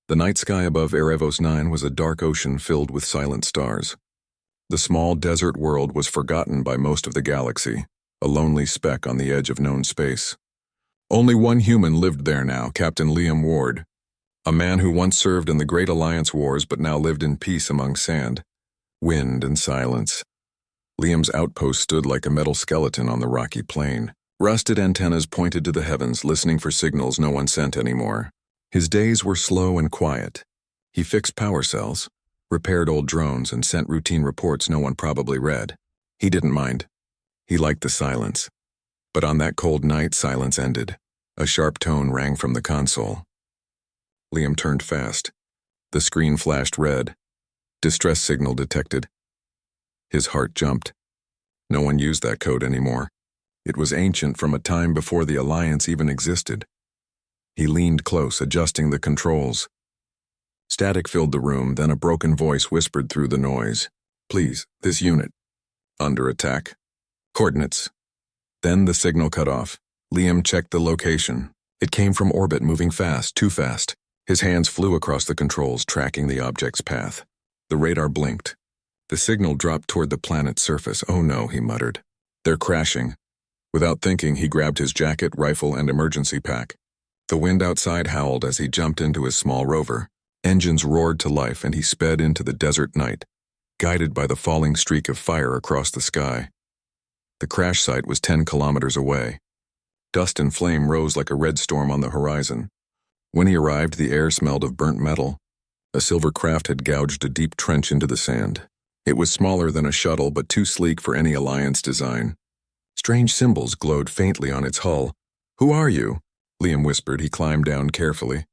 The night sky above Erebos 9 was a dark ocean filled with silent stars. The small desert world was forgotten by most of the galaxy, a lonely speck on the edge of known space. Only one human lived there now, Captain Liam Ward, a man who once served in the Great Alliance Wars but now lived in peace among sand, wind, and silence. Liam's outpost stood like a metal skeleton on the rocky plain. Rusted antennas pointed to the heavens, listening for signals no one sent anymore. His days were slow and quiet. He fixed power cells, repaired old drones, and sent routine reports no one probably read. He didn't mind. He liked the silence. But on that cold night, silence ended. A sharp tone rang from the console. Liam turned fast. The screen flashed red. Distress signal detected. His heart jumped. No one used that code anymore. It was ancient, from a time before the Alliance even existed. He leaned close, adjusting the controls. Static filled the room, then a broken voice whispered through the noise. "Please, this unit. Under attack. Coordinates." Then the signal cut off. Liam checked the location. It came from orbit, moving fast, too fast. His hands flew across the controls, tracking the object's path. The radar blinked. The signal dropped toward the planet's surface. "Oh no," he muttered. "They're crashing." Without thinking, he grabbed his jacket, rifle, and emergency pack. The wind outside howled as he jumped into his small rover. Engines roared to life, and he sped into the desert night, guided by the falling streak of fire across the sky. The crash site was 10 kilometers away. Dust and flame rose like a red storm on the horizon. When he arrived, the air smelled of burnt metal. A silver craft had gouged a deep trench into the sand. It was smaller than a shuttle, but too sleek for any Alliance design. Strange symbols glowed faintly on its hull. "Who are you?" Liam whispered. He climbed down carefully.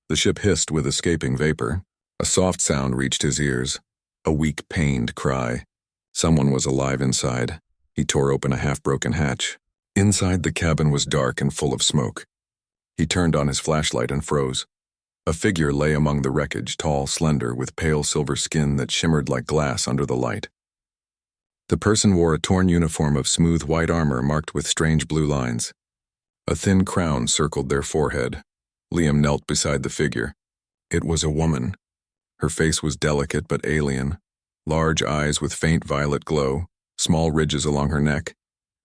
The ship hissed with escaping vapor. A soft sound reached his ears. A weak, pained cry. Someone was alive inside. He tore open a half-broken hatch. Inside, the cabin was dark and full of smoke. He turned on his flashlight and froze. A figure lay among the wreckage, tall, slender, with pale silver skin that shimmered like glass under the light. The person wore a torn uniform of smooth white armor marked with strange blue lines. A thin crown circled their forehead. Liam knelt beside the figure. It was a woman. Her face was delicate but alien. Large eyes with faint violet glow, small ridges along her neck,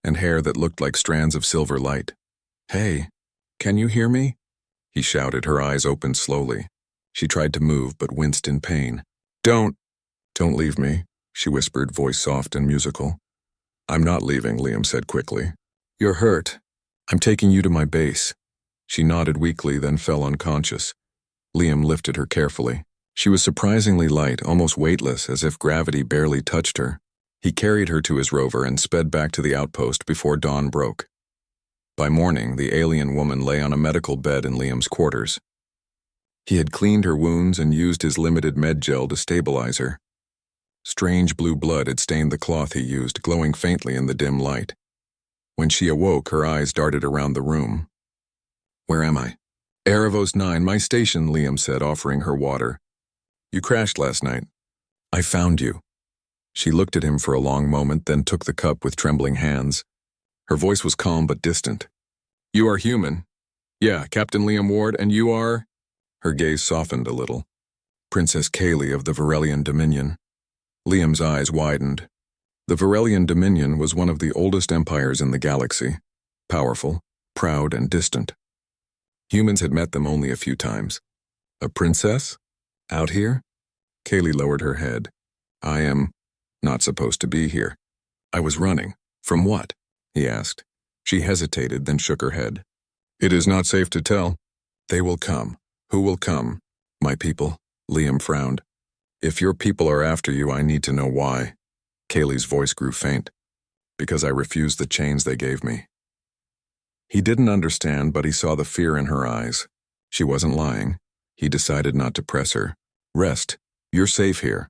and hair that looked like strands of silver light. "Hey, can you hear me?" he shouted. Her eyes opened slowly. She tried to move but winced in pain. Don't leave me," she whispered, voice soft and musical. "I'm not leaving," Liam said quickly. "You're hurt. I'm taking you to my base." She nodded weakly, then fell unconscious. Liam lifted her carefully. She was surprisingly light, almost weightless, as if gravity barely touched her. He carried her to his rover and sped back to the outpost before dawn broke. By morning, the alien woman lay on a medical bed in Liam's quarters. He had cleaned her wounds and used his limited med gel to stabilize her. Strange blue blood had stained the cloth he used, glowing faintly in the dim light. When she awoke, her eyes darted around the room. "Where am I?" "Erebos 9, my station," Liam said, offering her water. "You crashed last night. I found you." She looked at him for a long moment, then took the cup with trembling hands. Her voice was calm but distant. "You are human." "Yeah, Captain Liam Ward, and you are—" Her gaze softened a little. "Princess Kaylee of the Varelian Dominion." Liam's eyes widened. The Varelian Dominion was one of the oldest empires in the galaxy, powerful, proud, and distant. Humans had met them only a few times. "A princess? Out here?" Kaylee lowered her head. "I am not supposed to be here. I was running. From what?" he asked. She hesitated, then shook her head. "It is not safe to tell. They will come. Who will come?" "My people," Liam frowned. "If your people are after you, I need to know why." Kaylee's voice grew faint. "Because I refused the chains they gave me." He didn't understand, but he saw the fear in her eyes. She wasn't lying. He decided not to press her. "Rest. You're safe here."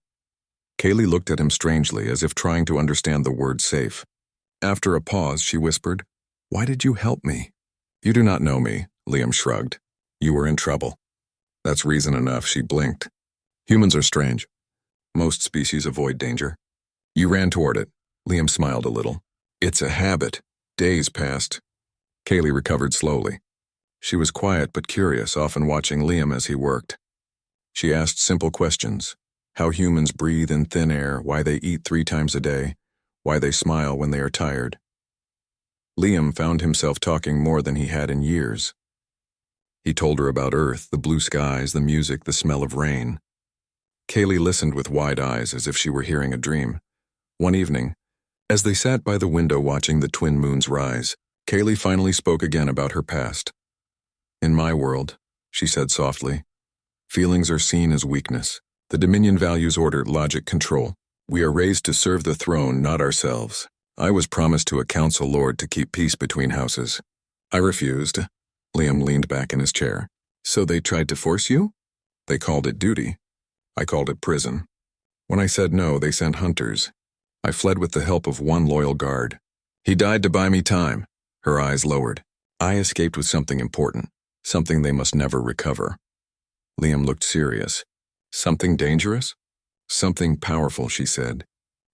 Kaylee looked at him strangely, as if trying to understand the word safe. After a pause, she whispered, "Why did you help me?" "You do not know me," Liam shrugged. "You were in trouble." "That's reason enough," she blinked. "Humans are strange. Most species avoid danger." "You ran toward it." Liam smiled a little. "It's a habit." Days passed. Kaylee recovered slowly. She was quiet but curious, often watching Liam as he worked. She asked simple questions. How humans breathe in thin air, why they eat 3 times a day, why they smile when they are tired. Liam found himself talking more than he had in years. He told her about Earth, the blue skies, the music, the smell of rain. Kaylee listened with wide eyes as if she were hearing a dream. One evening, as they sat by the window watching the twin moons rise, Kaylee finally spoke again about her past. In my world, she said softly, feelings are seen as weakness. The Dominion values order, logic, control. We are raised to serve the throne, not ourselves. I was promised to a council lord to keep peace between houses. I refused. Liam leaned back in his chair. So they tried to force you? They called it duty. I called it prison. When I said no, they sent hunters. I fled with the help of one loyal guard. He died to buy me time. Her eyes lowered. I escaped with something important, something they must never recover. Liam looked serious. Something dangerous? Something powerful, she said.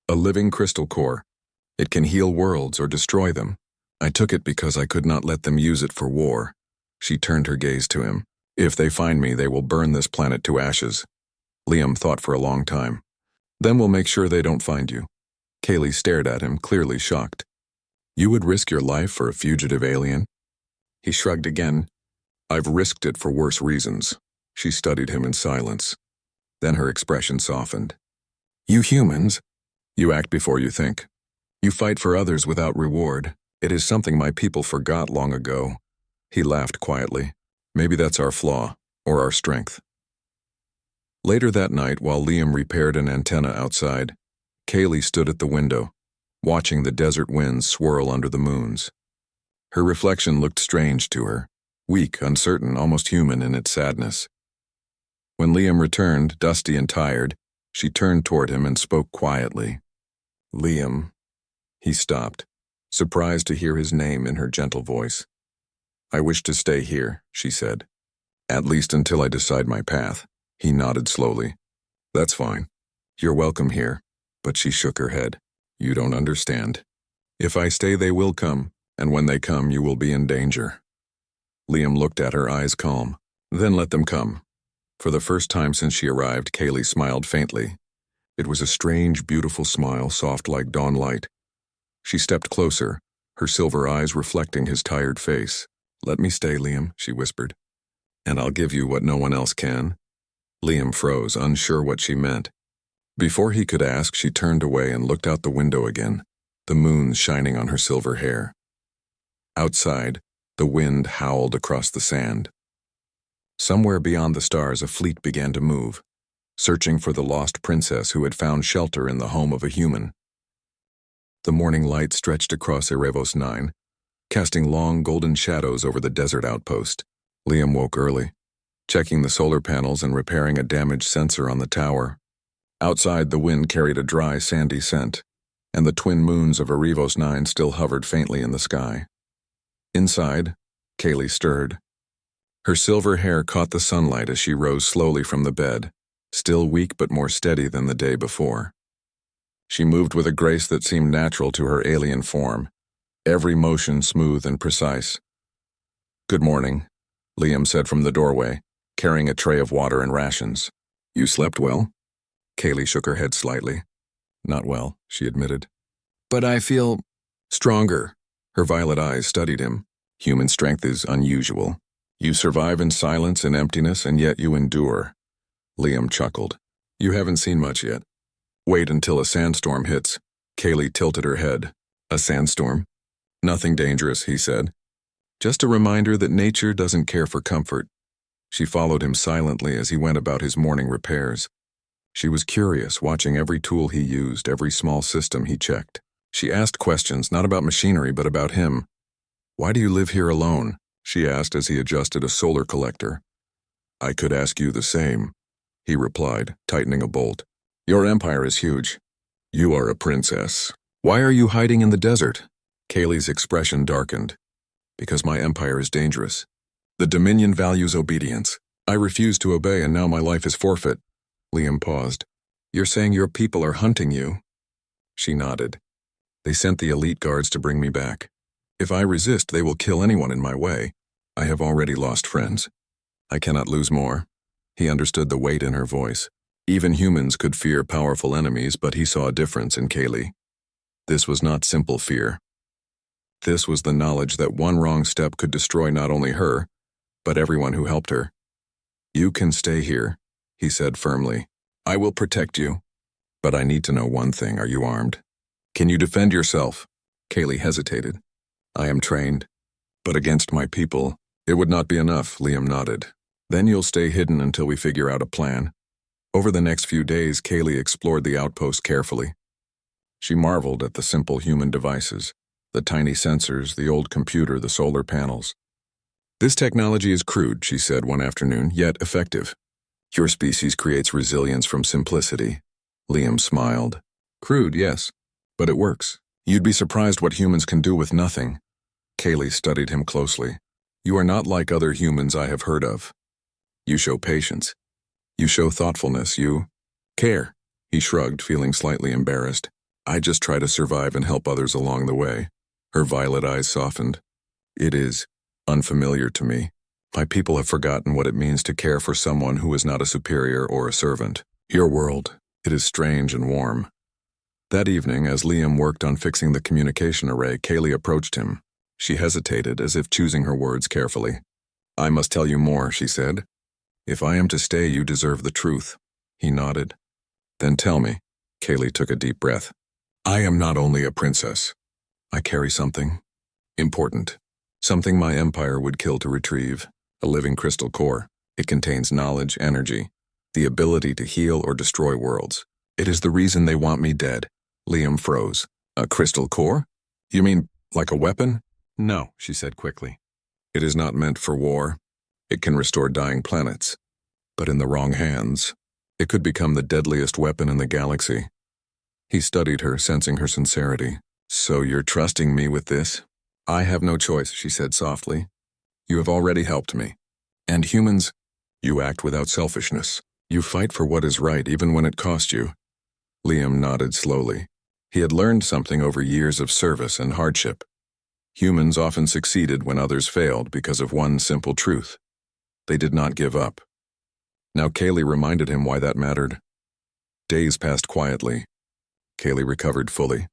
A living crystal core. It can heal worlds or destroy them. I took it because I could not let them use it for war. She turned her gaze to him. If they find me, they will burn this planet to ashes. Liam thought for a long time. Then we'll make sure they don't find you. Kaylee stared at him, clearly shocked. You would risk your life for a fugitive alien? He shrugged again. I've risked it for worse reasons. She studied him in silence. Then her expression softened. You humans, you act before you think. You fight for others without reward. It is something my people forgot long ago. He laughed quietly. Maybe that's our flaw, or our strength. Later that night, while Liam repaired an antenna outside, Kaylee stood at the window, watching the desert winds swirl under the moons. Her reflection looked strange to her, weak, uncertain, almost human in its sadness. When Liam returned, dusty and tired, she turned toward him and spoke quietly. Liam. He stopped, surprised to hear his name in her gentle voice. I wish to stay here, she said. At least until I decide my path. He nodded slowly. That's fine. You're welcome here. But she shook her head. You don't understand. If I stay, they will come, and when they come, you will be in danger. Liam looked at her, eyes calm. Then let them come. For the first time since she arrived, Kaylee smiled faintly. It was a strange, beautiful smile, soft like dawn light. She stepped closer, her silver eyes reflecting his tired face. Let me stay, Liam, she whispered. And I'll give you what no one else can. Liam froze, unsure what she meant. Before he could ask, she turned away and looked out the window again, the moon shining on her silver hair. Outside, the wind howled across the sand. Somewhere beyond the stars, a fleet began to move, searching for the lost princess who had found shelter in the home of a human. The morning light stretched across Erevos 9, casting long golden shadows over the desert outpost. Liam woke early, checking the solar panels and repairing a damaged sensor on the tower. Outside, the wind carried a dry, sandy scent, and the twin moons of Erevos 9 still hovered faintly in the sky. Inside, Kaylee stirred. Her silver hair caught the sunlight as she rose slowly from the bed, still weak but more steady than the day before. She moved with a grace that seemed natural to her alien form, every motion smooth and precise. Good morning, Liam said from the doorway, carrying a tray of water and rations. You slept well? Kaylee shook her head slightly. Not well, she admitted. But I feel stronger. Her violet eyes studied him. Human strength is unusual. You survive in silence and emptiness, and yet you endure. Liam chuckled. You haven't seen much yet. Wait until a sandstorm hits. Kaylee tilted her head. A sandstorm? Nothing dangerous, he said. Just a reminder that nature doesn't care for comfort. She followed him silently as he went about his morning repairs. She was curious, watching every tool he used, every small system he checked. She asked questions, not about machinery, but about him. Why do you live here alone? She asked as he adjusted a solar collector. I could ask you the same, he replied, tightening a bolt. Your empire is huge. You are a princess. Why are you hiding in the desert? Kaylee's expression darkened. Because my empire is dangerous. The Dominion values obedience. I refuse to obey, and now my life is forfeit. Liam paused. You're saying your people are hunting you? She nodded. They sent the elite guards to bring me back. If I resist, they will kill anyone in my way. I have already lost friends. I cannot lose more. He understood the weight in her voice. Even humans could fear powerful enemies, but he saw a difference in Kaylee. This was not simple fear. This was the knowledge that one wrong step could destroy not only her, but everyone who helped her. "You can stay here," he said firmly. "I will protect you. But I need to know one thing. Are you armed? Can you defend yourself?" Kaylee hesitated. "I am trained. But against my people, it would not be enough," Liam nodded. "Then you'll stay hidden until we figure out a plan." Over the next few days, Kaylee explored the outpost carefully. She marveled at the simple human devices, the tiny sensors, the old computer, the solar panels. "This technology is crude," she said one afternoon, "yet effective. Your species creates resilience from simplicity." Liam smiled. "Crude, yes, but it works. You'd be surprised what humans can do with nothing." Kaylee studied him closely. "You are not like other humans I have heard of. You show patience. You show thoughtfulness. You care." He shrugged, feeling slightly embarrassed. "I just try to survive and help others along the way." Her violet eyes softened. "It is unfamiliar to me. My people have forgotten what it means to care for someone who is not a superior or a servant. Your world, it is strange and warm." That evening, as Liam worked on fixing the communication array, Kaylee approached him. She hesitated, as if choosing her words carefully. "I must tell you more," she said. "If I am to stay, you deserve the truth." He nodded. "Then tell me." Kaylee took a deep breath. "I am not only a princess. I carry something important. Something my empire would kill to retrieve. A living crystal core. It contains knowledge, energy, the ability to heal or destroy worlds. It is the reason they want me dead." Liam froze. "A crystal core? You mean like a weapon?" "No," she said quickly. "It is not meant for war. It can restore dying planets. But in the wrong hands, it could become the deadliest weapon in the galaxy." He studied her, sensing her sincerity. "So you're trusting me with this?" "I have no choice," she said softly. "You have already helped me. And humans, you act without selfishness. You fight for what is right even when it costs you." Liam nodded slowly. He had learned something over years of service and hardship. Humans often succeeded when others failed because of one simple truth. They did not give up. Now Kaylee reminded him why that mattered. Days passed quietly. Kaylee recovered fully,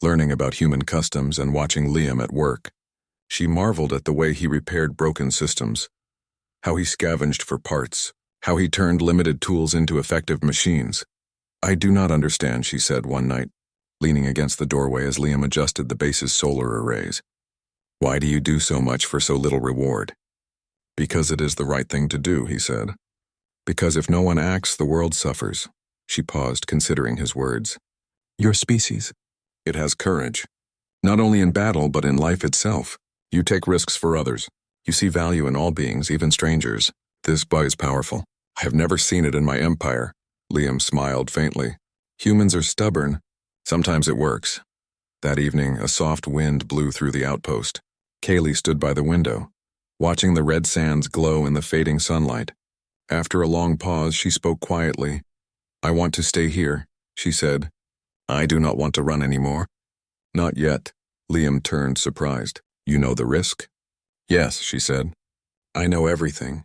learning about human customs and watching Liam at work. She marveled at the way he repaired broken systems, how he scavenged for parts, how he turned limited tools into effective machines. "I do not understand," she said one night, leaning against the doorway as Liam adjusted the base's solar arrays. "Why do you do so much for so little reward?" "Because it is the right thing to do," he said. "Because if no one acts, the world suffers." She paused, considering his words. "Your species, it has courage. Not only in battle, but in life itself. You take risks for others. You see value in all beings, even strangers. This bug is powerful. I have never seen it in my empire." Liam smiled faintly. "Humans are stubborn. Sometimes it works." That evening, a soft wind blew through the outpost. Kaylee stood by the window, watching the red sands glow in the fading sunlight. After a long pause, she spoke quietly. "I want to stay here," she said. "I do not want to run anymore." "Not yet." Liam turned, surprised. "You know the risk?" "Yes," she said. "I know everything.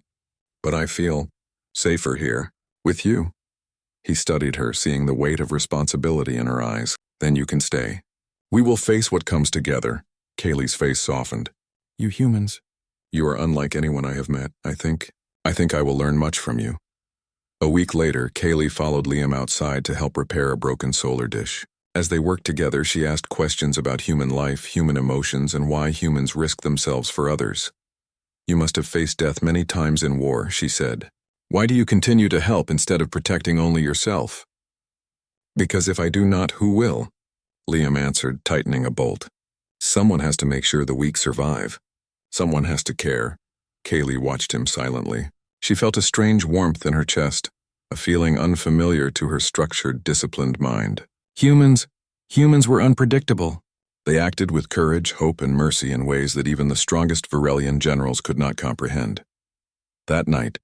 But I feel safer here, with you." He studied her, seeing the weight of responsibility in her eyes. "Then you can stay. We will face what comes together." Kaylee's face softened. "You humans, you are unlike anyone I have met. I think I will learn much from you." A week later, Kaylee followed Liam outside to help repair a broken solar dish. As they worked together, she asked questions about human life, human emotions, and why humans risk themselves for others. "You must have faced death many times in war," she said. "Why do you continue to help instead of protecting only yourself?" "Because if I do not, who will?" Liam answered, tightening a bolt. "Someone has to make sure the weak survive. Someone has to care." Kaylee watched him silently. She felt a strange warmth in her chest, a feeling unfamiliar to her structured, disciplined mind. Humans were unpredictable. They acted with courage, hope, and mercy in ways that even the strongest Varelian generals could not comprehend. That night,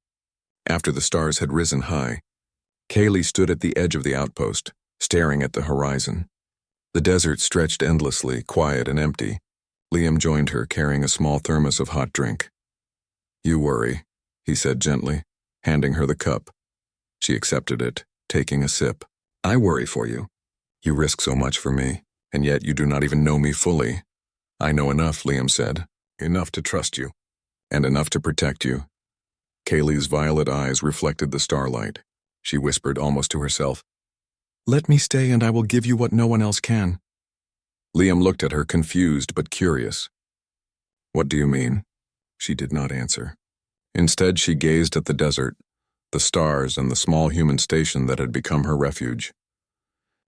after the stars had risen high, Kaylee stood at the edge of the outpost, staring at the horizon. The desert stretched endlessly, quiet and empty. Liam joined her, carrying a small thermos of hot drink. "You worry," he said gently. handing her the cup. She accepted it, taking a sip. I worry for you. You risk so much for me, and yet you do not even know me fully. I know enough, Liam said. Enough to trust you, and enough to protect you. Kaylee's violet eyes reflected the starlight. She whispered almost to herself, Let me stay and I will give you what no one else can. Liam looked at her, confused but curious. What do you mean? She did not answer. Instead, she gazed at the desert, the stars, and the small human station that had become her refuge.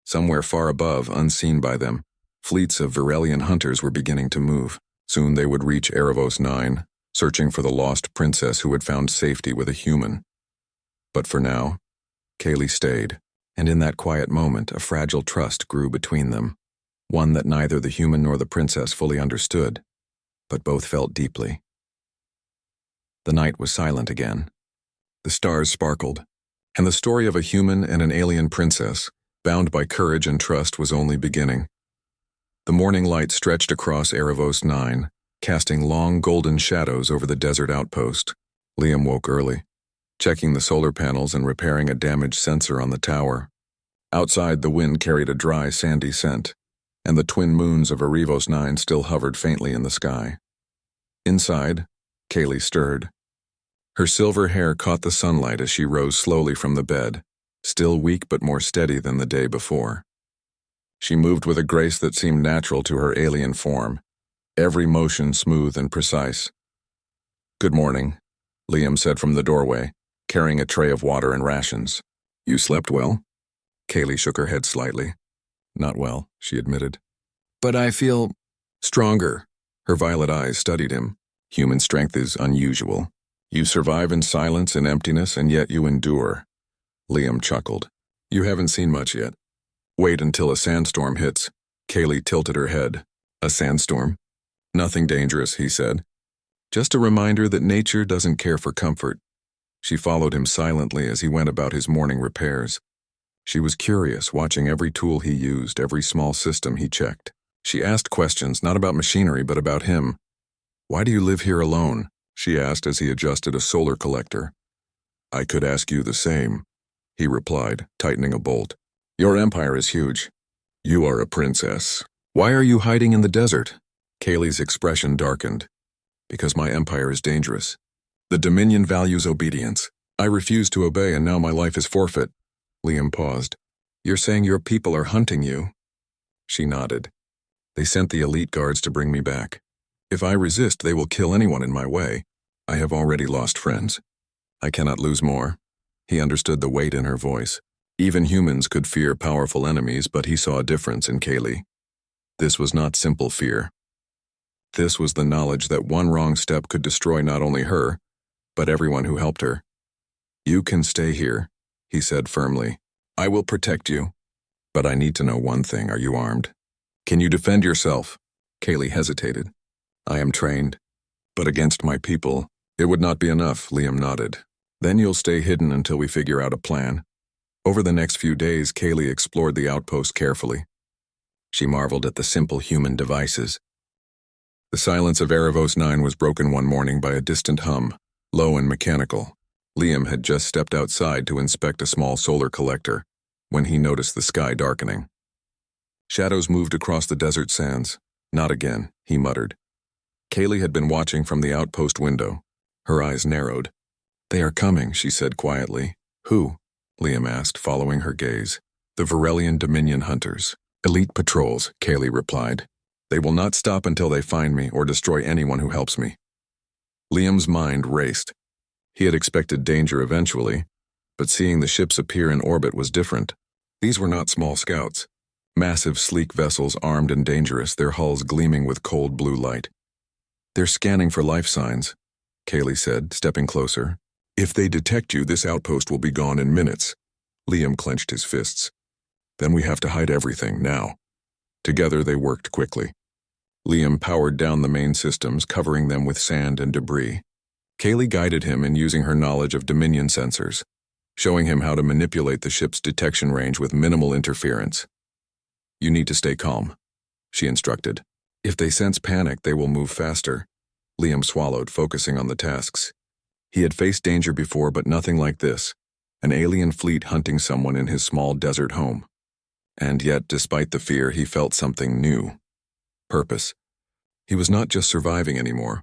Somewhere far above, unseen by them, fleets of Virelian hunters were beginning to move. Soon they would reach Erebos 9, searching for the lost princess who had found safety with a human. But for now, Kaylee stayed, and in that quiet moment a fragile trust grew between them, one that neither the human nor the princess fully understood, but both felt deeply. The night was silent again. The stars sparkled, and the story of a human and an alien princess, bound by courage and trust, was only beginning. The morning light stretched across Erebos 9, casting long golden shadows over the desert outpost. Liam woke early, checking the solar panels and repairing a damaged sensor on the tower. Outside, the wind carried a dry, sandy scent, and the twin moons of Erebos 9 still hovered faintly in the sky. Inside, Kaylee stirred. Her silver hair caught the sunlight as she rose slowly from the bed, still weak but more steady than the day before. She moved with a grace that seemed natural to her alien form, every motion smooth and precise. Good morning, Liam said from the doorway, carrying a tray of water and rations. You slept well? Kaylee shook her head slightly. Not well, she admitted. But I feel stronger. Her violet eyes studied him. Human strength is unusual. You survive in silence and emptiness, and yet you endure. Liam chuckled. You haven't seen much yet. Wait until a sandstorm hits. Kaylee tilted her head. A sandstorm? Nothing dangerous, he said. Just a reminder that nature doesn't care for comfort. She followed him silently as he went about his morning repairs. She was curious, watching every tool he used, every small system he checked. She asked questions, not about machinery, but about him. Why do you live here alone? She asked as he adjusted a solar collector. I could ask you the same, he replied, tightening a bolt. Your empire is huge. You are a princess. Why are you hiding in the desert? Kaylee's expression darkened. Because my empire is dangerous. The Dominion values obedience. I refuse to obey, and now my life is forfeit. Liam paused. You're saying your people are hunting you? She nodded. They sent the elite guards to bring me back. If I resist, they will kill anyone in my way. I have already lost friends. I cannot lose more. He understood the weight in her voice. Even humans could fear powerful enemies, but he saw a difference in Kaylee. This was not simple fear. This was the knowledge that one wrong step could destroy not only her, but everyone who helped her. You can stay here, he said firmly. I will protect you. But I need to know one thing. Are you armed? Can you defend yourself? Kaylee hesitated. I am trained. But against my people, it would not be enough, Liam nodded. Then you'll stay hidden until we figure out a plan. Over the next few days, Kaylee explored the outpost carefully. She marveled at the simple human devices. The silence of Erebos 9 was broken one morning by a distant hum, low and mechanical. Liam had just stepped outside to inspect a small solar collector when he noticed the sky darkening. Shadows moved across the desert sands. Not again, he muttered. Kaylee had been watching from the outpost window. Her eyes narrowed. They are coming, she said quietly. Who? Liam asked, following her gaze. The Virelian Dominion hunters. Elite patrols, Kaylee replied. They will not stop until they find me or destroy anyone who helps me. Liam's mind raced. He had expected danger eventually, but seeing the ships appear in orbit was different. These were not small scouts. Massive, sleek vessels armed and dangerous, their hulls gleaming with cold blue light. They're scanning for life signs, Kaylee said, stepping closer. If they detect you, this outpost will be gone in minutes. Liam clenched his fists. Then we have to hide everything, now. Together they worked quickly. Liam powered down the main systems, covering them with sand and debris. Kaylee guided him in using her knowledge of Dominion sensors, showing him how to manipulate the ship's detection range with minimal interference. You need to stay calm, she instructed. If they sense panic, they will move faster. Liam swallowed, focusing on the tasks. He had faced danger before, but nothing like this. An alien fleet hunting someone in his small desert home. And yet, despite the fear, he felt something new. Purpose. He was not just surviving anymore.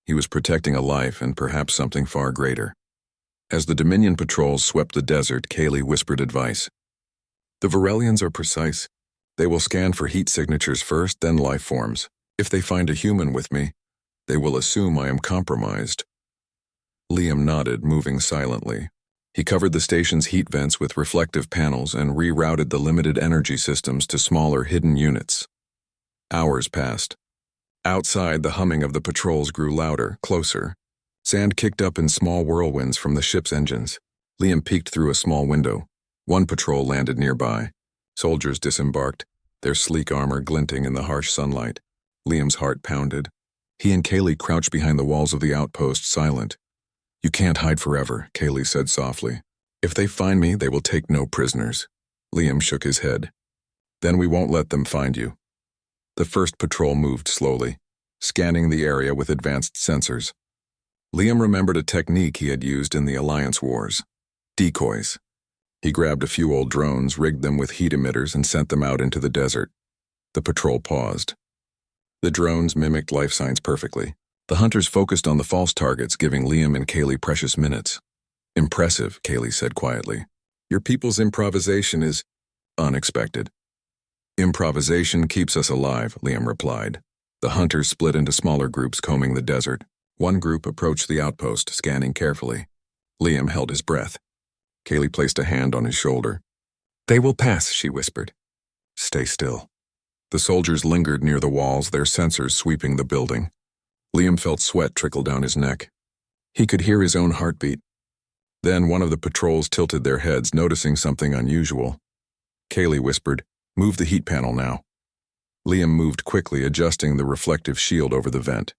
He was protecting a life and perhaps something far greater. As the Dominion patrols swept the desert, Kaylee whispered advice. The Varelians are precise. They will scan for heat signatures first, then life forms. If they find a human with me, they will assume I am compromised. Liam nodded, moving silently. He covered the station's heat vents with reflective panels and rerouted the limited energy systems to smaller hidden units. Hours passed. Outside, the humming of the patrols grew louder, closer. Sand kicked up in small whirlwinds from the ship's engines. Liam peeked through a small window. One patrol landed nearby. Soldiers disembarked, their sleek armor glinting in the harsh sunlight. Liam's heart pounded. He and Kaylee crouched behind the walls of the outpost, silent. You can't hide forever, Kaylee said softly. If they find me, they will take no prisoners. Liam shook his head. Then we won't let them find you. The first patrol moved slowly, scanning the area with advanced sensors. Liam remembered a technique he had used in the Alliance Wars. Decoys. He grabbed a few old drones, rigged them with heat emitters, and sent them out into the desert. The patrol paused. The drones mimicked life signs perfectly. The hunters focused on the false targets, giving Liam and Kaylee precious minutes. Impressive, Kaylee said quietly. Your people's improvisation is unexpected. Improvisation keeps us alive, Liam replied. The hunters split into smaller groups, combing the desert. One group approached the outpost, scanning carefully. Liam held his breath. Kaylee placed a hand on his shoulder. They will pass, she whispered. Stay still. The soldiers lingered near the walls, their sensors sweeping the building. Liam felt sweat trickle down his neck. He could hear his own heartbeat. Then one of the patrols tilted their heads, noticing something unusual. Kaylee whispered, Move the heat panel now. Liam moved quickly, adjusting the reflective shield over the vent.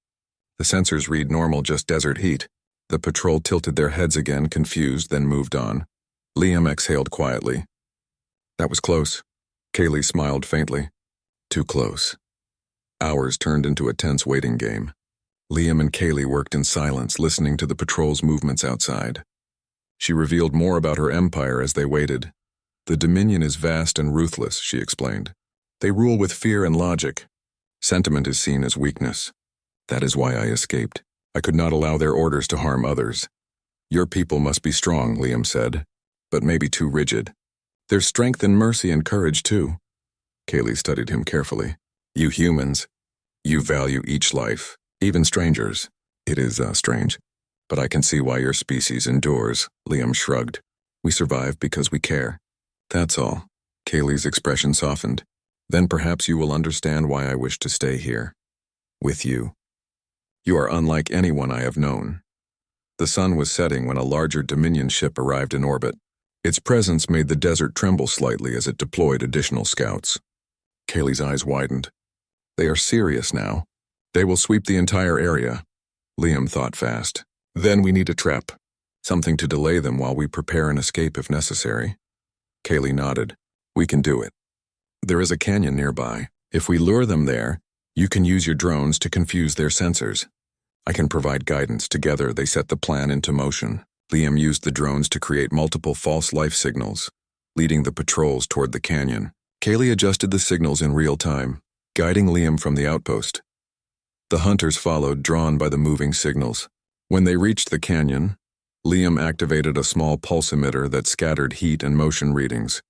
The sensors read normal, just desert heat. The patrol tilted their heads again, confused, then moved on. Liam exhaled quietly. That was close. Kaylee smiled faintly. Too close. Hours turned into a tense waiting game. Liam and Kaylee worked in silence, listening to the patrol's movements outside. She revealed more about her empire as they waited. The Dominion is vast and ruthless, she explained. They rule with fear and logic. Sentiment is seen as weakness. That is why I escaped. I could not allow their orders to harm others. Your people must be strong, Liam said, but maybe too rigid. There's strength in mercy and courage, too. Kaylee studied him carefully. You humans, you value each life, even strangers. It is strange, but I can see why your species endures, Liam shrugged. We survive because we care. That's all. Kaylee's expression softened. Then perhaps you will understand why I wish to stay here. With you. You are unlike anyone I have known. The sun was setting when a larger Dominion ship arrived in orbit. Its presence made the desert tremble slightly as it deployed additional scouts. Kaylee's eyes widened. They are serious now. They will sweep the entire area. Liam thought fast. Then we need a trap. Something to delay them while we prepare an escape if necessary. Kaylee nodded. We can do it. There is a canyon nearby. If we lure them there, you can use your drones to confuse their sensors. I can provide guidance. Together, they set the plan into motion. Liam used the drones to create multiple false life signals, leading the patrols toward the canyon. Kaylee adjusted the signals in real time, guiding Liam from the outpost. The hunters followed, drawn by the moving signals. When they reached the canyon, Liam activated a small pulse emitter that scattered heat and motion readings.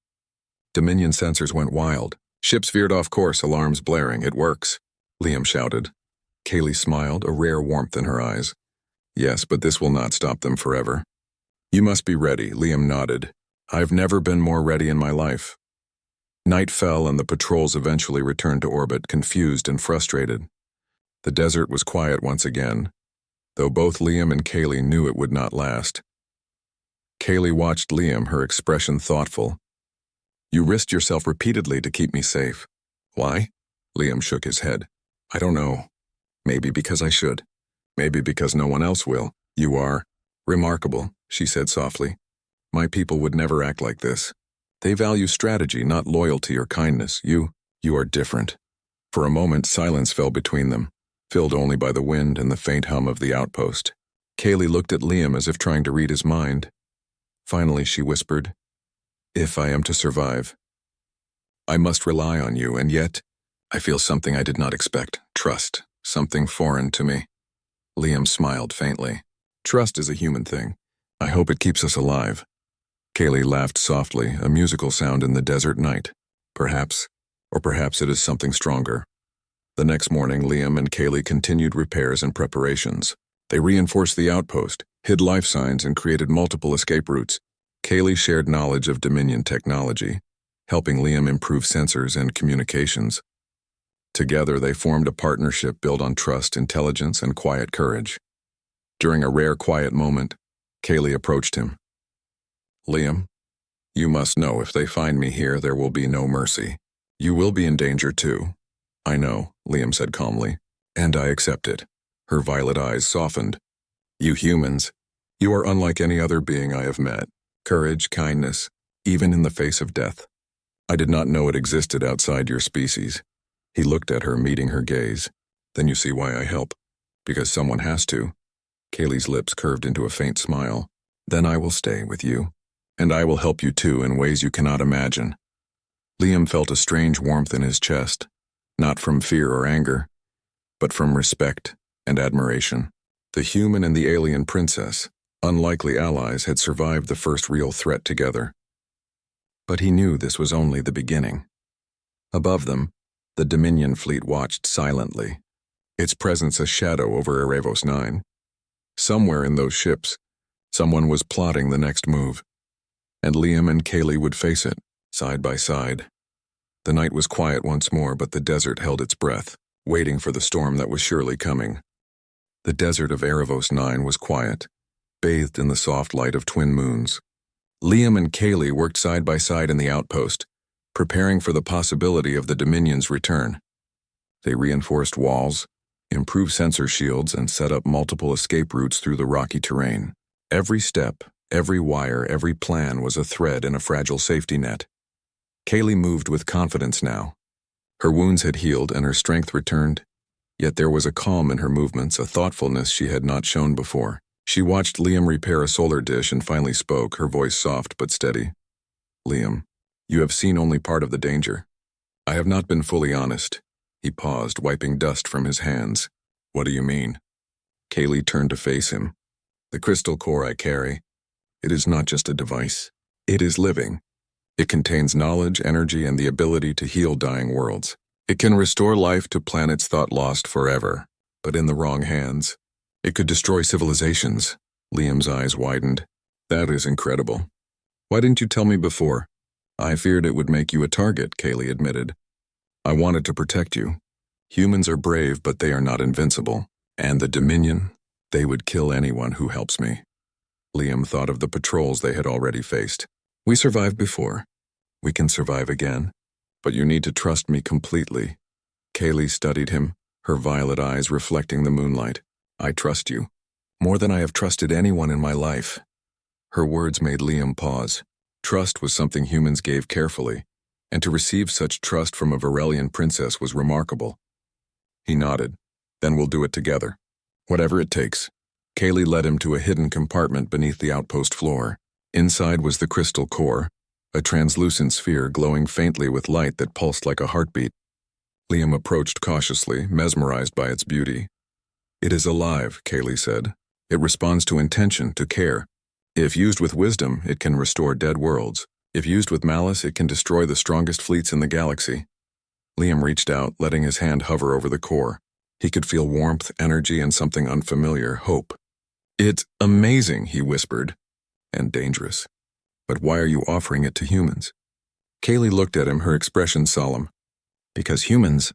Dominion sensors went wild. Ships veered off course, alarms blaring. It works, Liam shouted. Kaylee smiled, a rare warmth in her eyes. Yes, but this will not stop them forever. You must be ready, Liam nodded. I've never been more ready in my life. Night fell and the patrols eventually returned to orbit, confused and frustrated. The desert was quiet once again, though both Liam and Kaylee knew it would not last. Kaylee watched Liam, her expression thoughtful. You risked yourself repeatedly to keep me safe. Why? Liam shook his head. I don't know. Maybe because I should. Maybe because no one else will. You are remarkable, she said softly. My people would never act like this. They value strategy, not loyalty or kindness. You are different. For a moment, silence fell between them, filled only by the wind and the faint hum of the outpost. Kaylee looked at Liam as if trying to read his mind. Finally, she whispered, "If I am to survive, I must rely on you, and yet, I feel something I did not expect. Trust. Something foreign to me." Liam smiled faintly. "Trust is a human thing. I hope it keeps us alive." Kaylee laughed softly, a musical sound in the desert night. Perhaps, or perhaps it is something stronger. The next morning, Liam and Kaylee continued repairs and preparations. They reinforced the outpost, hid life signs, and created multiple escape routes. Kaylee shared knowledge of Dominion technology, helping Liam improve sensors and communications. Together, they formed a partnership built on trust, intelligence, and quiet courage. During a rare quiet moment, Kaylee approached him. "Liam, you must know if they find me here, there will be no mercy. You will be in danger too." "I know," Liam said calmly, "and I accept it." Her violet eyes softened. "You humans, you are unlike any other being I have met. Courage, kindness, even in the face of death. I did not know it existed outside your species." He looked at her, meeting her gaze. "Then you see why I help. Because someone has to." Kaylee's lips curved into a faint smile. "Then I will stay with you. And I will help you too in ways you cannot imagine." Liam felt a strange warmth in his chest, not from fear or anger, but from respect and admiration. The human and the alien princess, unlikely allies, had survived the first real threat together. But he knew this was only the beginning. Above them, the Dominion fleet watched silently, its presence a shadow over Erebos 9. Somewhere in those ships, someone was plotting the next move, and Liam and Kaylee would face it, side by side. The night was quiet once more, but the desert held its breath, waiting for the storm that was surely coming. The desert of Erebos 9 was quiet, bathed in the soft light of twin moons. Liam and Kaylee worked side by side in the outpost, preparing for the possibility of the Dominion's return. They reinforced walls, improved sensor shields, and set up multiple escape routes through the rocky terrain. Every step, every wire, every plan was a thread in a fragile safety net. Kaylee moved with confidence now. Her wounds had healed and her strength returned, yet there was a calm in her movements, a thoughtfulness she had not shown before. She watched Liam repair a solar dish and finally spoke, her voice soft but steady. "Liam, you have seen only part of the danger. I have not been fully honest." He paused, wiping dust from his hands. "What do you mean?" Kaylee turned to face him. "The crystal core I carry, it is not just a device. It is living. It contains knowledge, energy, and the ability to heal dying worlds. It can restore life to planets thought lost forever, but in the wrong hands, it could destroy civilizations." Liam's eyes widened. "That is incredible. Why didn't you tell me before?" "I feared it would make you a target," Kaylee admitted. "I wanted to protect you. Humans are brave, but they are not invincible. And the Dominion, they would kill anyone who helps me." Liam thought of the patrols they had already faced. "We survived before. We can survive again. But you need to trust me completely." Kaylee studied him, her violet eyes reflecting the moonlight. "I trust you, more than I have trusted anyone in my life." Her words made Liam pause. Trust was something humans gave carefully, and to receive such trust from a Varelian princess was remarkable. He nodded. "Then we'll do it together. Whatever it takes." Kaylee led him to a hidden compartment beneath the outpost floor. Inside was the crystal core, a translucent sphere glowing faintly with light that pulsed like a heartbeat. Liam approached cautiously, mesmerized by its beauty. "It is alive," Kaylee said. "It responds to intention, to care. If used with wisdom, it can restore dead worlds. If used with malice, it can destroy the strongest fleets in the galaxy." Liam reached out, letting his hand hover over the core. He could feel warmth, energy, and something unfamiliar, hope. "It's amazing," he whispered. "And dangerous. But why are you offering it to humans?" Kaylee looked at him, her expression solemn. "Because humans,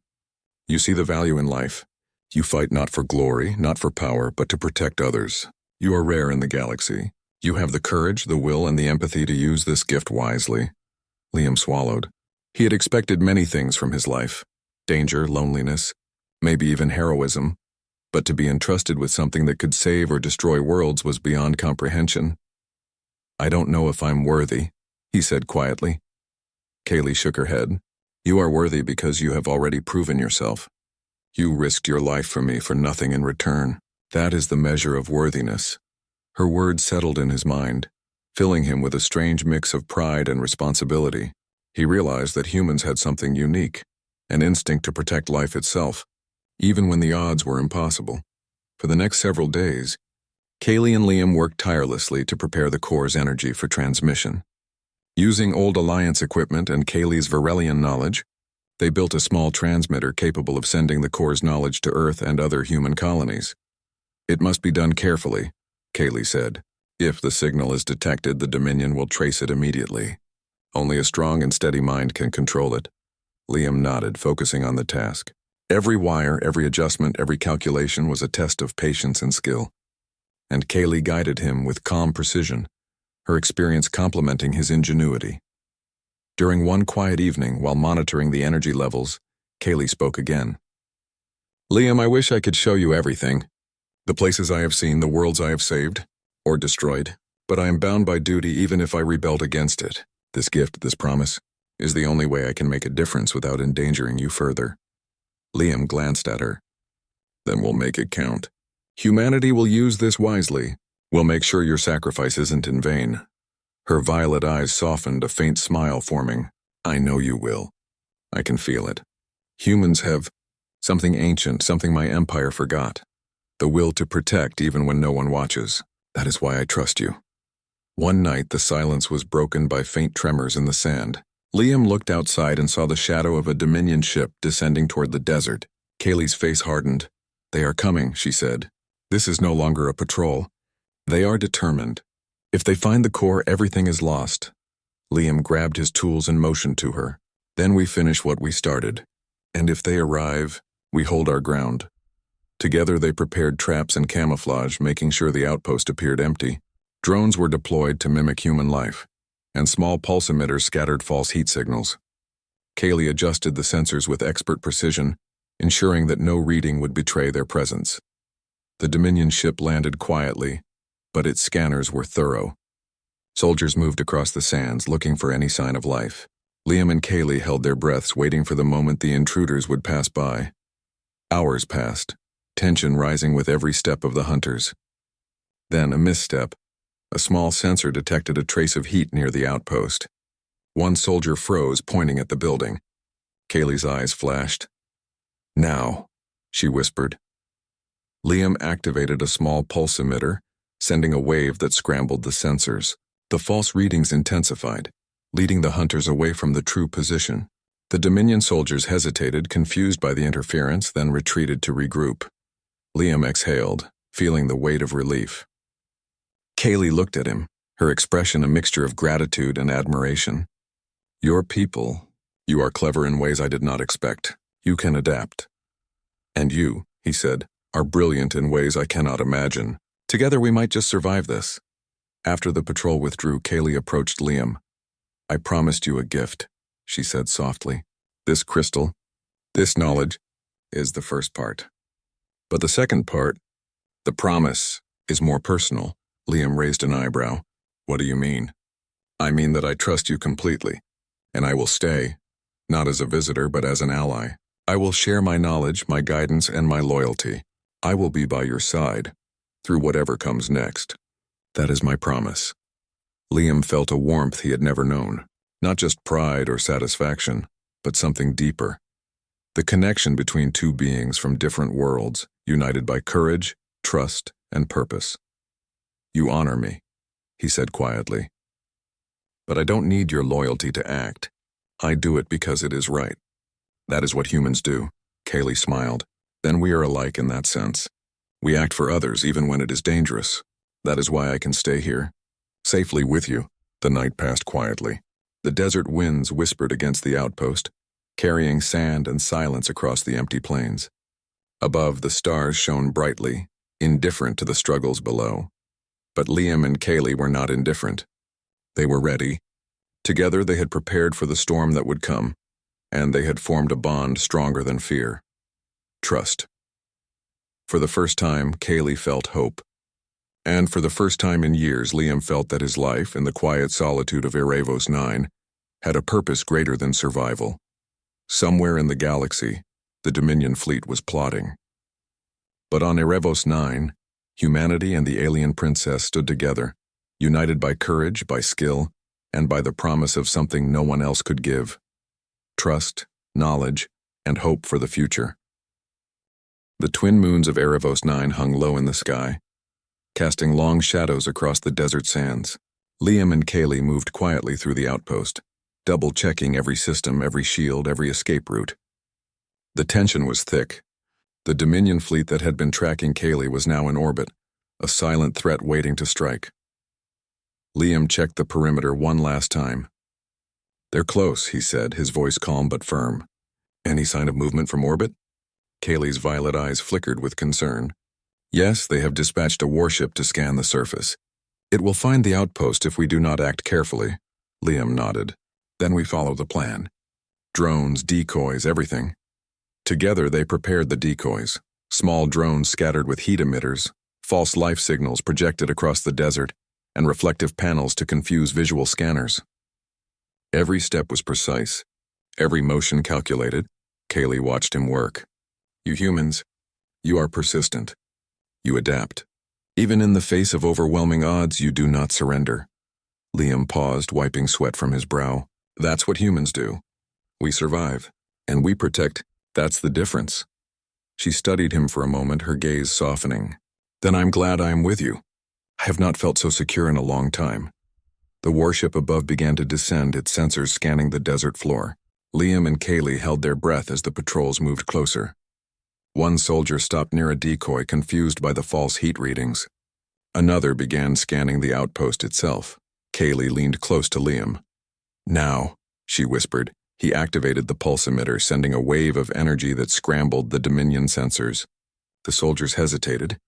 you see the value in life. You fight not for glory, not for power, but to protect others. You are rare in the galaxy. You have the courage, the will, and the empathy to use this gift wisely." Liam swallowed. He had expected many things from his life. Danger, loneliness, maybe even heroism. But to be entrusted with something that could save or destroy worlds was beyond comprehension. "I don't know if I'm worthy," he said quietly. Kaylee shook her head. "You are worthy because you have already proven yourself. You risked your life for me for nothing in return." That is the measure of worthiness. Her words settled in his mind, filling him with a strange mix of pride and responsibility. He realized that humans had something unique, an instinct to protect life itself, even when the odds were impossible. For the next several days, Kaylee and Liam worked tirelessly to prepare the core's energy for transmission. Using old Alliance equipment and Kaylee's Varelian knowledge, they built a small transmitter capable of sending the core's knowledge to Earth and other human colonies. It must be done carefully, Kaylee said. If the signal is detected, the Dominion will trace it immediately. Only a strong and steady mind can control it. Liam nodded, focusing on the task. Every wire, every adjustment, every calculation was a test of patience and skill. And Kaylee guided him with calm precision, her experience complementing his ingenuity. During one quiet evening, while monitoring the energy levels, Kaylee spoke again. Liam, I wish I could show you everything. The places I have seen, the worlds I have saved, or destroyed, but I am bound by duty even if I rebelled against it. This gift, this promise, is the only way I can make a difference without endangering you further. Liam glanced at her. Then we'll make it count. Humanity will use this wisely. We'll make sure your sacrifice isn't in vain. Her violet eyes softened, a faint smile forming. I know you will. I can feel it. Humans have something ancient, something my empire forgot. The will to protect even when no one watches. That is why I trust you. One night, the silence was broken by faint tremors in the sand. Liam looked outside and saw the shadow of a Dominion ship descending toward the desert. Kaylee's face hardened. They are coming, she said. This is no longer a patrol. They are determined. If they find the core, everything is lost. Liam grabbed his tools and motioned to her. Then we finish what we started. And if they arrive, we hold our ground. Together they prepared traps and camouflage, making sure the outpost appeared empty. Drones were deployed to mimic human life, and small pulse emitters scattered false heat signals. Kaylee adjusted the sensors with expert precision, ensuring that no reading would betray their presence. The Dominion ship landed quietly, but its scanners were thorough. Soldiers moved across the sands, looking for any sign of life. Liam and Kaylee held their breaths, waiting for the moment the intruders would pass by. Hours passed, tension rising with every step of the hunters. Then a misstep. A small sensor detected a trace of heat near the outpost. One soldier froze, pointing at the building. Kaylee's eyes flashed. Now, she whispered. Liam activated a small pulse emitter, sending a wave that scrambled the sensors. The false readings intensified, leading the hunters away from the true position. The Dominion soldiers hesitated, confused by the interference, then retreated to regroup. Liam exhaled, feeling the weight of relief. Kaylee looked at him, her expression a mixture of gratitude and admiration. Your people, you are clever in ways I did not expect. You can adapt. And you, he said, are brilliant in ways I cannot imagine. Together we might just survive this. After the patrol withdrew, Kaylee approached Liam. I promised you a gift, she said softly. This crystal, this knowledge, is the first part. But the second part, the promise, is more personal. Liam raised an eyebrow. What do you mean? I mean that I trust you completely, and I will stay, not as a visitor but as an ally. I will share my knowledge, my guidance, and my loyalty. I will be by your side, through whatever comes next. That is my promise. Liam felt a warmth he had never known, not just pride or satisfaction, but something deeper. The connection between two beings from different worlds, united by courage, trust, and purpose. You honor me, he said quietly. But I don't need your loyalty to act. I do it because it is right. That is what humans do, Kaylee smiled. Then we are alike in that sense. We act for others even when it is dangerous. That is why I can stay here, safely with you. The night passed quietly. The desert winds whispered against the outpost, carrying sand and silence across the empty plains. Above, the stars shone brightly, indifferent to the struggles below. But Liam and Kaylee were not indifferent. They were ready. Together they had prepared for the storm that would come, and they had formed a bond stronger than fear. Trust. For the first time, Kaylee felt hope. And for the first time in years, Liam felt that his life, in the quiet solitude of Erebos 9, had a purpose greater than survival. Somewhere in the galaxy, the Dominion fleet was plotting. But on Erebos 9, Humanity and the alien princess stood together, united by courage, by skill, and by the promise of something no one else could give: trust, knowledge, and hope for the future. The twin moons of Erebos 9 hung low in the sky, casting long shadows across the desert sands. Liam and Kaylee moved quietly through the outpost, double-checking every system, every shield, every escape route. The tension was thick. The Dominion fleet that had been tracking Kaylee was now in orbit, a silent threat waiting to strike. Liam checked the perimeter one last time. "They're close," he said, his voice calm but firm. "Any sign of movement from orbit?" Kaylee's violet eyes flickered with concern. "Yes, they have dispatched a warship to scan the surface. It will find the outpost if we do not act carefully." Liam nodded. "Then we follow the plan. Drones, decoys, everything." Together they prepared the decoys, small drones scattered with heat emitters, false life signals projected across the desert, and reflective panels to confuse visual scanners. Every step was precise, every motion calculated. Kaylee watched him work. "You humans, you are persistent. You adapt. Even in the face of overwhelming odds, you do not surrender." Liam paused, wiping sweat from his brow. "That's what humans do. We survive, and we protect. That's the difference." She studied him for a moment, her gaze softening. "Then I'm glad I am with you. I have not felt so secure in a long time." The warship above began to descend, its sensors scanning the desert floor. Liam and Kaylee held their breath as the patrols moved closer. One soldier stopped near a decoy, confused by the false heat readings. Another began scanning the outpost itself. Kaylee leaned close to Liam. "Now," she whispered. He activated the pulse emitter, sending a wave of energy that scrambled the Dominion sensors. The soldiers hesitated,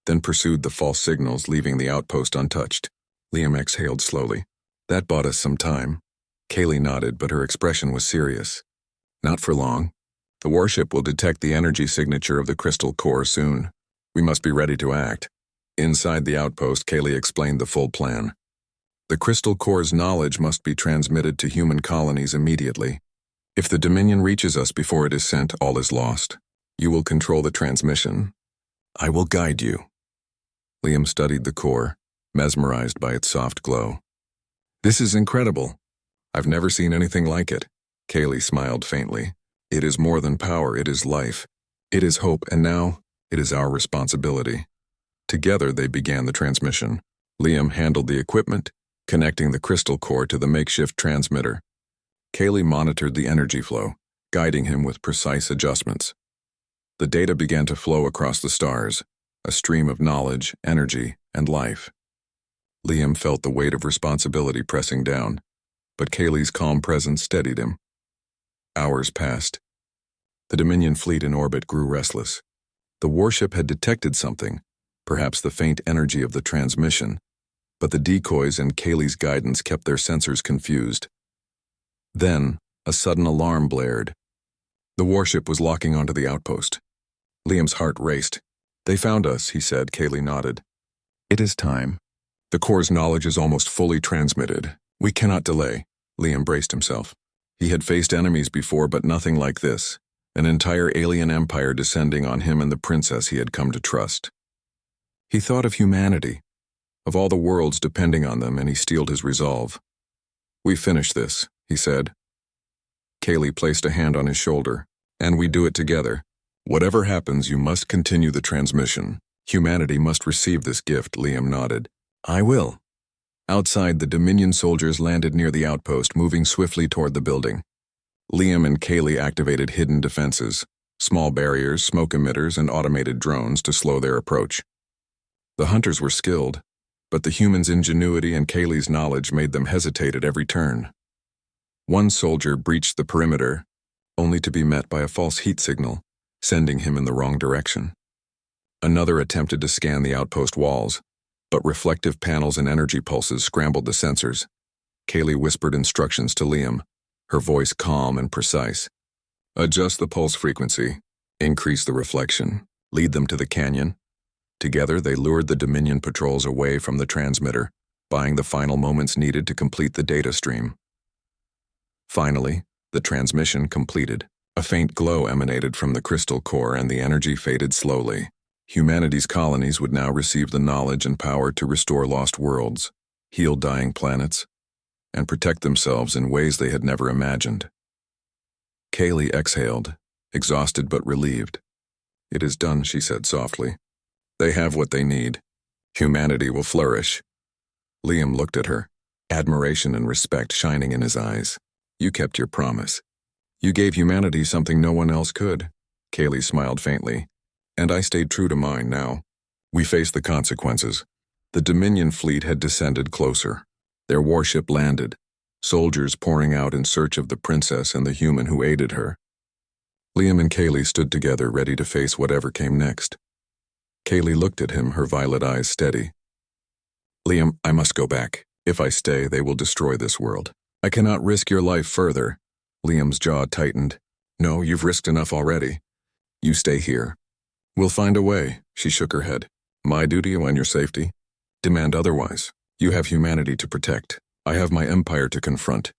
then pursued the false signals, leaving the outpost untouched. Liam exhaled slowly. "That bought us some time." Kaylee nodded, but her expression was serious. "Not for long. The warship will detect the energy signature of the crystal core soon. We must be ready to act." Inside the outpost, Kaylee explained the full plan. The crystal core's knowledge must be transmitted to human colonies immediately. If the Dominion reaches us before it is sent, all is lost. You will control the transmission. I will guide you. Liam studied the core, mesmerized by its soft glow. "This is incredible. I've never seen anything like it." Kaylee smiled faintly. "It is more than power, it is life. It is hope, and now it is our responsibility." Together they began the transmission. Liam handled the equipment, connecting the crystal core to the makeshift transmitter. Kaylee monitored the energy flow, guiding him with precise adjustments. The data began to flow across the stars, a stream of knowledge, energy, and life. Liam felt the weight of responsibility pressing down, but Kaylee's calm presence steadied him. Hours passed. The Dominion fleet in orbit grew restless. The warship had detected something, perhaps the faint energy of the transmission, but the decoys and Kaylee's guidance kept their sensors confused. Then, a sudden alarm blared. The warship was locking onto the outpost. Liam's heart raced. "They found us," he said. Kaylee nodded. "It is time. The core's knowledge is almost fully transmitted. We cannot delay." Liam braced himself. He had faced enemies before, but nothing like this. An entire alien empire descending on him and the princess he had come to trust. He thought of humanity, of all the worlds depending on them, and he steeled his resolve. "We finish this," he said. Kaylee placed a hand on his shoulder. "And we do it together. Whatever happens, you must continue the transmission. Humanity must receive this gift." Liam nodded. "I will." Outside, the Dominion soldiers landed near the outpost, moving swiftly toward the building. Liam and Kaylee activated hidden defenses, small barriers, smoke emitters, and automated drones to slow their approach. The hunters were skilled, but the humans' ingenuity and Kaylee's knowledge made them hesitate at every turn. One soldier breached the perimeter, only to be met by a false heat signal, sending him in the wrong direction. Another attempted to scan the outpost walls, but reflective panels and energy pulses scrambled the sensors. Kaylee whispered instructions to Liam, her voice calm and precise. "Adjust the pulse frequency, increase the reflection, lead them to the canyon." Together, they lured the Dominion patrols away from the transmitter, buying the final moments needed to complete the data stream. Finally, the transmission completed. A faint glow emanated from the crystal core and the energy faded slowly. Humanity's colonies would now receive the knowledge and power to restore lost worlds, heal dying planets, and protect themselves in ways they had never imagined. Kaylee exhaled, exhausted but relieved. "It is done," she said softly. "They have what they need. Humanity will flourish." Liam looked at her, admiration and respect shining in his eyes. "You kept your promise. You gave humanity something no one else could." Kaylee smiled faintly. "And I stayed true to mine now." We faced the consequences. The Dominion fleet had descended closer. Their warship landed, soldiers pouring out in search of the princess and the human who aided her. Liam and Kaylee stood together, ready to face whatever came next. Kaylee looked at him, her violet eyes steady. "Liam, I must go back. If I stay, they will destroy this world. I cannot risk your life further." Liam's jaw tightened. "No, you've risked enough already. You stay here. We'll find a way." She shook her head. "My duty and your safety? Demand otherwise. You have humanity to protect. I have my empire to confront."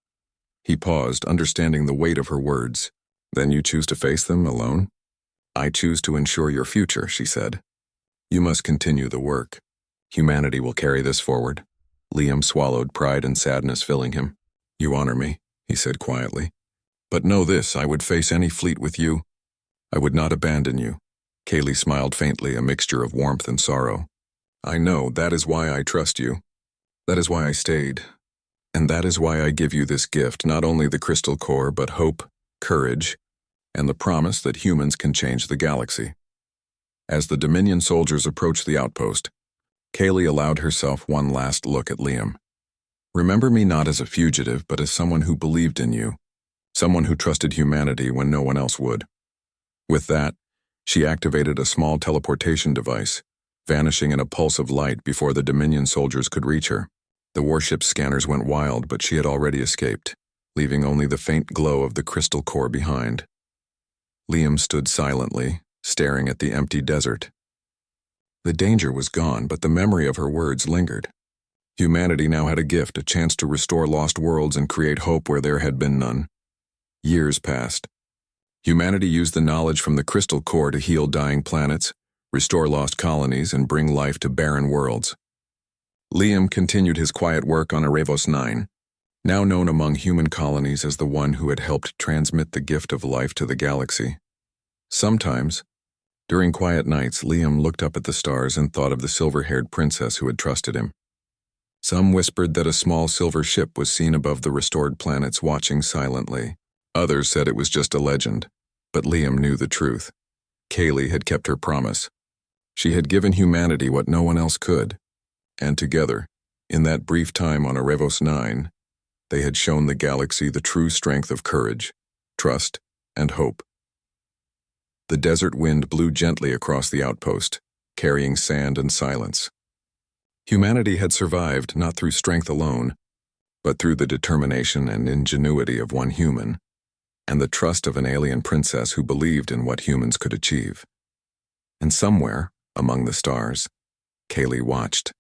He paused, understanding the weight of her words. "Then you choose to face them alone?" "I choose to ensure your future," she said. "You must continue the work. Humanity will carry this forward." Liam swallowed, pride and sadness filling him. "You honor me," he said quietly. "But know this, I would face any fleet with you. I would not abandon you." Kaylee smiled faintly, a mixture of warmth and sorrow. "I know, that is why I trust you. That is why I stayed. And that is why I give you this gift, not only the crystal core, but hope, courage, and the promise that humans can change the galaxy." As the Dominion soldiers approached the outpost, Kaylee allowed herself one last look at Liam. "Remember me not as a fugitive, but as someone who believed in you, someone who trusted humanity when no one else would." With that, she activated a small teleportation device, vanishing in a pulse of light before the Dominion soldiers could reach her. The warship's scanners went wild, but she had already escaped, leaving only the faint glow of the crystal core behind. Liam stood silently, staring at the empty desert. The danger was gone, but the memory of her words lingered. Humanity now had a gift, a chance to restore lost worlds and create hope where there had been none. Years passed. Humanity used the knowledge from the crystal core to heal dying planets, restore lost colonies, and bring life to barren worlds. Liam continued his quiet work on Erebos 9, now known among human colonies as the one who had helped transmit the gift of life to the galaxy. Sometimes, during quiet nights, Liam looked up at the stars and thought of the silver-haired princess who had trusted him. Some whispered that a small silver ship was seen above the restored planets watching silently. Others said it was just a legend, but Liam knew the truth. Kaylee had kept her promise. She had given humanity what no one else could, and together, in that brief time on Erebos 9, they had shown the galaxy the true strength of courage, trust, and hope. The desert wind blew gently across the outpost, carrying sand and silence. Humanity had survived not through strength alone, but through the determination and ingenuity of one human, and the trust of an alien princess who believed in what humans could achieve. And somewhere, among the stars, Kaylee watched.